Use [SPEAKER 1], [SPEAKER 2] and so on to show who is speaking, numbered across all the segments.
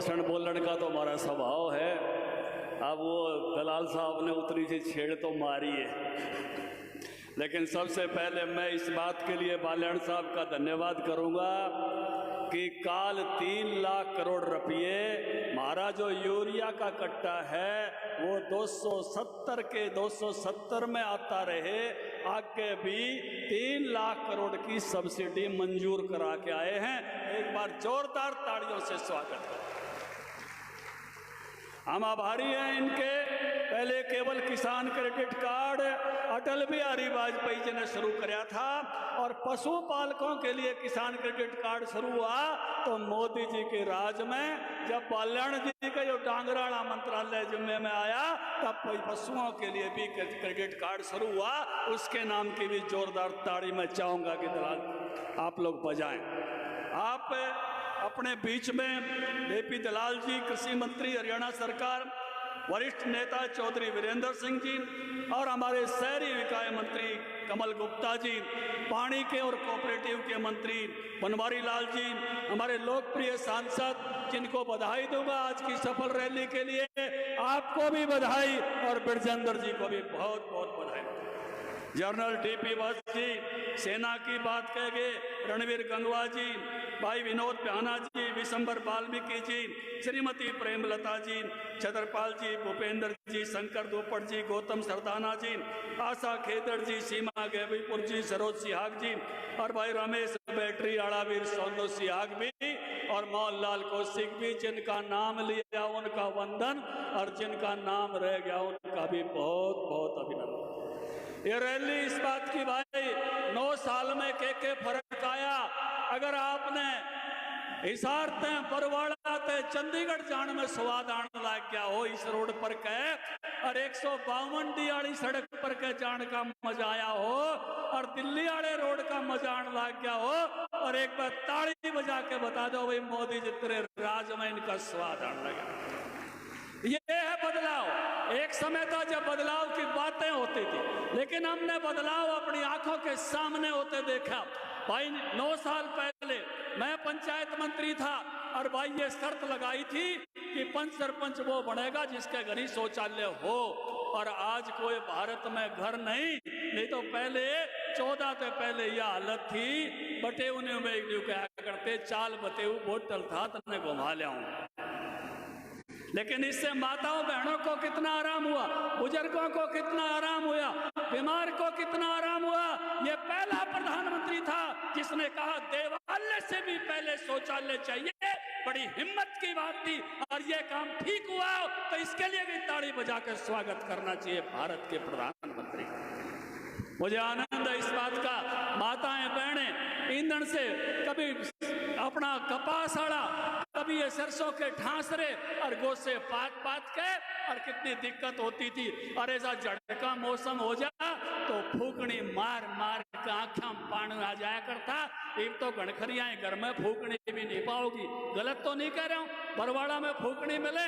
[SPEAKER 1] भाषण बोलने का तो हमारा स्वभाव है। अब वो दलाल साहब ने उतनी सी छेड़ तो मारी है, लेकिन सबसे पहले मैं इस बात के लिए बाल्याण साहब का धन्यवाद करूंगा कि काल 3 लाख करोड़ रुपये हमारा जो यूरिया का कट्टा है वो 270 के 270 में आता रहे, आगे भी 3 लाख करोड़ की सब्सिडी मंजूर करा के आए हैं। एक बार जोरदार तालियों से स्वागत करें। हम आभारी हैं इनके। पहले केवल किसान क्रेडिट कार्ड अटल बिहारी वाजपेयी जी ने शुरू कराया था, और पशुपालकों के लिए किसान क्रेडिट कार्ड शुरू हुआ तो मोदी जी के राज में, जब बाल्याण जी का जो डांगराणा मंत्रालय जिम्मे में आया, तब पशुओं के लिए भी क्रेडिट कार्ड शुरू हुआ। उसके नाम की भी जोरदार ताड़ी मैं चाहूंगा कि दलाल आप लोग बजाएं। आप अपने बीच में एपी दलाल जी, कृषि मंत्री हरियाणा सरकार, वरिष्ठ नेता चौधरी वीरेंद्र सिंह जी, और हमारे शहरी विकास मंत्री कमल गुप्ता जी, पानी के और कोऑपरेटिव के मंत्री बनवारी लाल जी, हमारे लोकप्रिय सांसद जिनको बधाई दूंगा आज की सफल रैली के लिए, आपको भी बधाई और बिरजेंद्र जी को भी बहुत बहुत बधाई। जनरल डीपी वत्स जी, सेना की बात कहेंगे रणवीर गंगवा जी, भाई विनोद प्याना जी, विशंबर वाल्मीकि जी, श्रीमती प्रेमलता जी, छतरपाल जी, भूपेंद्र जी, शंकर दोपट जी, गौतम सरदाना जी, आशा खेदड़ जी, सीमा गेबीपुर जी, सरोज सिहाग जी, और भाई रमेश बैटरी आड़ावीर सोनू सिहाग भी, और मोहनलाल कौशिक भी। जिनका नाम लिया उनका वंदन, और जिनका नाम रह गया उनका भी बहुत बहुत अभिनंदन। ये रैली इस बात की भाई 9 साल में के फर्क आया। अगर आपने हिसार ते बरवाड़ा ते चंडीगढ़ जाने में स्वाद आने लग गया हो इस रोड पर कह, और 152 डी वाली सड़क पर के जाने का मजा आया हो, और दिल्ली वाले रोड का मजा आने लग गया हो, और एक बार ताड़ी बजा के बता दो भाई मोदी जी तेरे राज में इनका स्वाद आने लगा। ये है बदलाव। एक समय था जब बदलाव की बातें होती थी, लेकिन हमने बदलाव अपनी आंखों के सामने होते देखा। भाई 9 साल पहले मैं पंचायत मंत्री था, और भाई ये शर्त लगाई थी कि पंच सरपंच वो बनेगा जिसके घर ही शौचालय हो, और आज कोई भारत में घर नहीं तो पहले 14 से पहले यह हालत थी। बटे उन्हें क्या करते, चाल बते बोतल था तने घुमा लिया। लेकिन इससे माताओं बहनों को कितना आराम हुआ, बुजुर्गों को कितना आराम हुआ, बीमार को कितना आराम हुआ। ये पहला प्रधानमंत्री था जिसने कहा देवालय से भी पहले शौचालय चाहिए। बड़ी हिम्मत की बात थी, और ये काम ठीक हुआ, तो इसके लिए भी ताड़ी बजा कर स्वागत करना चाहिए भारत के प्रधानमंत्री। मुझे आनंद है इस बात का, माताएं बहनें ईंधन से कभी अपना कपास आड़ा, कभी ये सरसों के ठांसरे और गोसे पात के, और कितनी दिक्कत होती थी। और ऐसा झटका मौसम हो जा तो फूकनी मार मार के आंखों में पानी आ जाया करता। एक तो गणखरियां घर में फूकनी भी नहीं पाओगी, गलत तो नहीं कह रहा हूं, बरवाड़ा में फूकनी मिले,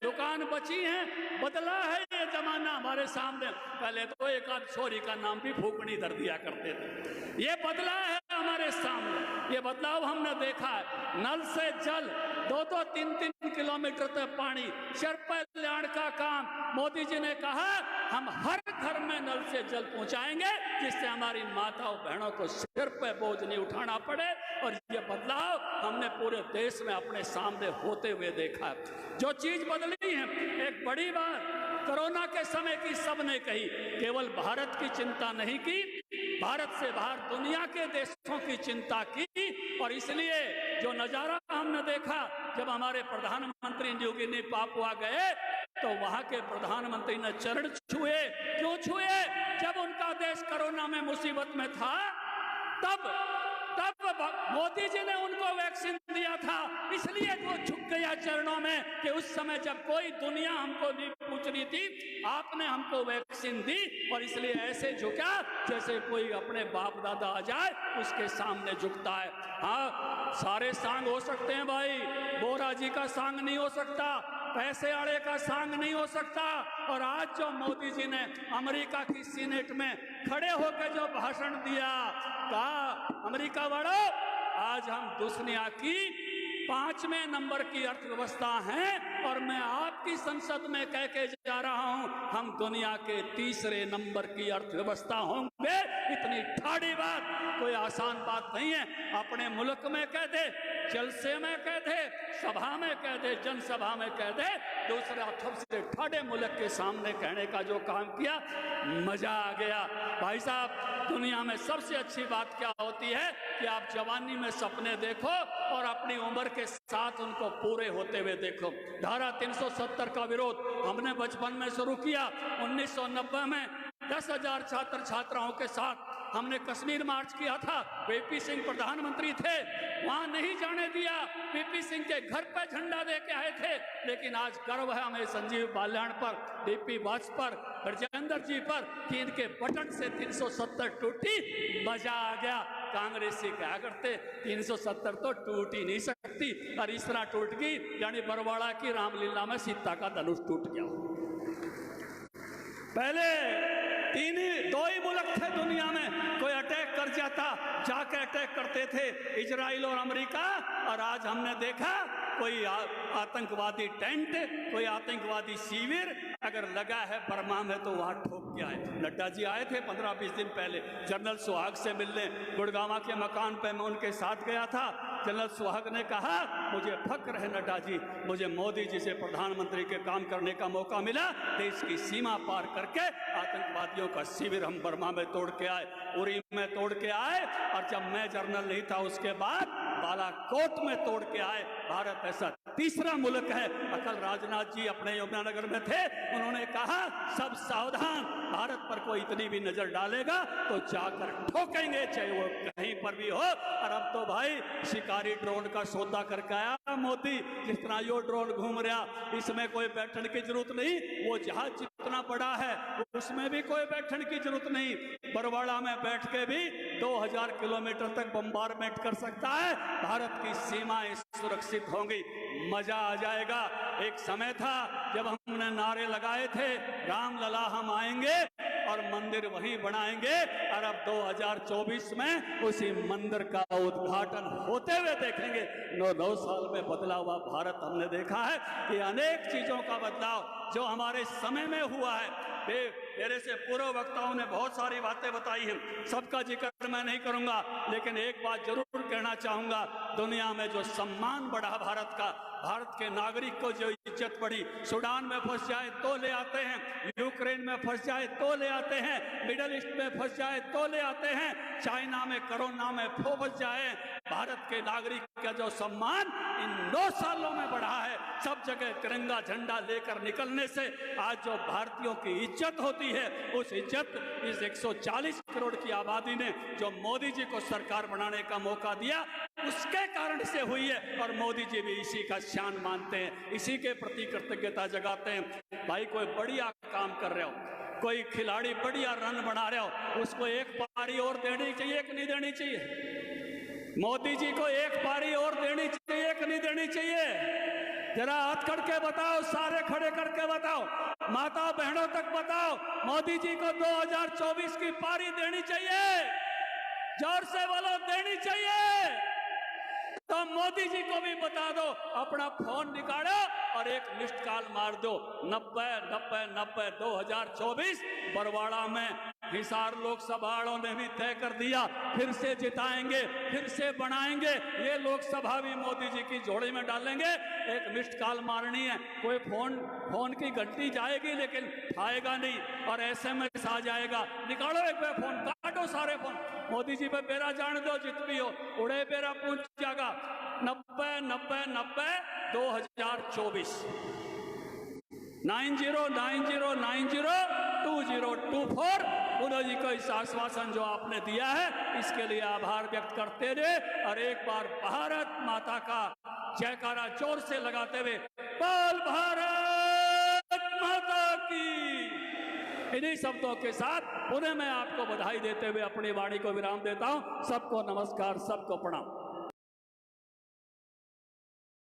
[SPEAKER 1] दुकान बची है। बदला है ये जमाना हमारे सामने। पहले तो एक आध छोरी का नाम भी फूकनी धर दिया करते थे। ये बदला है हमारे सामने, ये बदलाव हमने देखा है। नल से जल 2-2, 3-3 किलोमीटर तक पानी, सिर पर लाने का काम मोदी जी ने कहा हम हर घर में नल से जल पहुंचाएंगे, जिससे हमारी माताओं बहनों को सिर पे बोझ नहीं उठाना पड़े। और ये बदलाव हमने पूरे देश में अपने सामने होते हुए देखा है। जो चीज बदली है, एक बड़ी बात कोरोना के समय की सबने कही, केवल भारत की चिंता नहीं की, भारत से बाहर दुनिया के देशों की चिंता की। और इसलिए जो नजारा हमने देखा, जब हमारे प्रधानमंत्री न्यूगिनी पापुआ गए तो वहां के प्रधानमंत्री ने चरण छुए। क्यों छुए? जब उनका देश कोरोना में मुसीबत में था, तब मोदी जी ने उनको वैक्सीन दिया था। इसलिए वो झुक गया चरणों में कि उस समय जब कोई दुनिया हमको नहीं पूछ रही थी, आपने हमको वैक्सीन दी। और इसलिए ऐसे झुका जैसे कोई अपने बाप दादा आ जाए उसके सामने झुकता है। हाँ, सारे सांग हो सकते हैं भाई, बोरा जी का सांग नहीं हो सकता, पैसे आड़े का सांग नहीं हो सकता। और आज जो मोदी जी ने अमेरिका की सीनेट में खड़े होकर जो भाषण दिया, कहा अमेरिका वालों आज हम दुनिया की 5वें नंबर की अर्थव्यवस्था है और मैं आपकी संसद में कह के जा रहा हूं हम दुनिया के 3रे नंबर की अर्थव्यवस्था होंगे। इतनी ठाड़ी बात, कोई आसान बात नहीं है। अपने मुल्क में कह दे, जलसे में कह दे, सभा में कह दे, जनसभा में कह दे, दूसरा सबसे ठाड़े मुल्क के सामने कहने का जो काम किया, मजा आ गया। भाई साहब, दुनिया में सबसे अच्छी बात क्या होती है कि आप जवानी में सपने देखो और अपनी उम्र के साथ उनको पूरे होते हुए देखो। धारा 370 का विरोध हमने बचपन में शुरू किया। 1990 में 10,000 छात्र छात्राओं के साथ हमने कश्मीर मार्च किया था। वीपी सिंह प्रधानमंत्री थे, वहां नहीं जाने दिया। वीपी सिंह के घर पर झंडा दे के आए थे। लेकिन आज गर्व है हमें संजीव बाल्याण पर, डीपी वात्स पर, ब्रजेंद्र जी पर कि इनके बटन से 370 टूटी। मजा आ गया। कांग्रेसी क्या करते, 370 तो टूट ही नहीं सकती। और इस तरह टूट गई यानी बरवाड़ा की रामलीला में सीता का धनुष टूट गया। पहले 2 ही मुल्क थे दुनिया में, कोई अटैक कर जाता जाके अटैक करते थे, इजराइल और अमेरिका। और आज हमने देखा कोई आतंकवादी टेंट, कोई आतंकवादी शिविर अगर लगा है बर्मा में तो वहां ठोक के आए। नड्डा जी आए थे 15-20 दिन पहले जनरल सुहाग से मिलने। गुड़गांव के मकान पे मैं उनके साथ गया था। जनरल सुहाग ने कहा, मुझे फक्र है नड्डा जी, मुझे मोदी जी से प्रधानमंत्री के काम करने का मौका मिला। देश की सीमा पार करके आतंकवादियों का शिविर हम बर्मा में तोड़ के आए, उरी में तोड़ के आए। और जब मैं जनरल नहीं था उसके बाद बालाकोट में तोड़ के आए। भारत ऐसा 3रा मुल्क है। अकल राजनाथ जी अपने यमुनानगर में थे, उन्होंने कहा सब सावधान, भारत पर कोई इतनी भी नजर डालेगा तो जाकर ठोकेंगे, चाहे वो कहीं पर भी हो। और अब तो भाई शिकारी ड्रोन का सौदा करके आया मोदी। जिस तरह यो ड्रोन घूम रहा, इसमें कोई बैठने की जरूरत नहीं। वो जहाज जितना बड़ा है उसमें भी कोई बैठने की जरूरत नहीं। बरवाड़ा में बैठ के भी 2000 किलोमीटर तक बम्बारमेंट कर सकता है। भारत की सीमाएं सुरक्षित होंगी, मजा आ जाएगा। एक समय था जब हमने नारे लगाए थे, राम लला हम आएंगे और मंदिर वहीं बनाएंगे। और अब 2024 में उसी मंदिर का उद्घाटन होते हुए देखेंगे। 9 साल में बदला हुआ भारत हमने देखा है कि अनेक चीजों का बदलाव जो हमारे समय में हुआ है। मेरे से पूर्व वक्ताओं ने बहुत सारी बातें बताई हैं, सबका जिक्र मैं नहीं करूंगा। लेकिन एक बात जरूर कहना चाहूंगा, दुनिया में जो सम्मान बढ़ा भारत का, भारत के नागरिक को जो इज्जत बढ़ी, सूडान में फंस जाए तो ले आते हैं, यूक्रेन में फंस जाए तो ले आते हैं, मिडल ईस्ट में फंस जाए तो ले आते हैं, चाइना में कोरोना में फंस जाए, भारत के नागरिक का जो सम्मान इन 9 सालों में बढ़ा है। सब जगह तिरंगा झंडा लेकर निकलने से आज जो भारतीयों की इज्जत होती है, उस इज्जत इस 140 करोड़ की आबादी ने जो मोदी जी को सरकार बनाने का मौका दिया, उसके कारण से हुई है। और मोदी जी भी इसी का शान मानते हैं, इसी के प्रति कृतज्ञता जगाते हैं। भाई कोई बढ़िया काम कर रहे हो, कोई खिलाड़ी बढ़िया रन बना रहे हो, उसको एक पारी और देनी चाहिए कि नहीं देनी चाहिए? मोदी जी को एक पारी और देनी चाहिए कि नहीं देनी चाहिए? जरा हाथ करके बताओ, सारे खड़े करके बताओ, माता बहनों तक बताओ, मोदी जी को 2024 की पारी देनी चाहिए? जोर से बोलो, देनी चाहिए। तो मोदी जी को भी बता दो, अपना फोन निकालो और एक मिस्ड कॉल मार दो, 90-90-90 2024। बरवाड़ा में हिसार लोकसभा वालों ने भी तय कर दिया, फिर से जिताएंगे, फिर से बनाएंगे। ये लोकसभा भी मोदी जी की झोली में डालेंगे। एक मिस्ड कॉल मारनी है, कोई फोन की घंटी जाएगी लेकिन उठाएगा नहीं, और SMS आ जाएगा, निकालो एक बार फोन, काटो सारे फोन, मोदी जी पे बेरा जान दो, जित भी हो उड़े बेरा पहुंच जाएगा। 90-90-90 2024 90-90-90-2024। मोदी जी को इस आश्वासन जो आपने दिया है, इसके लिए आभार व्यक्त करते रहे। और एक बार भारत माता का जयकारा जोर से लगाते हुए, बोल भारत माता की। इन्हीं शब्दों के साथ पुनः मैं आपको बधाई देते हुए अपनी वाणी को विराम देता हूं। सबको नमस्कार, सबको प्रणाम।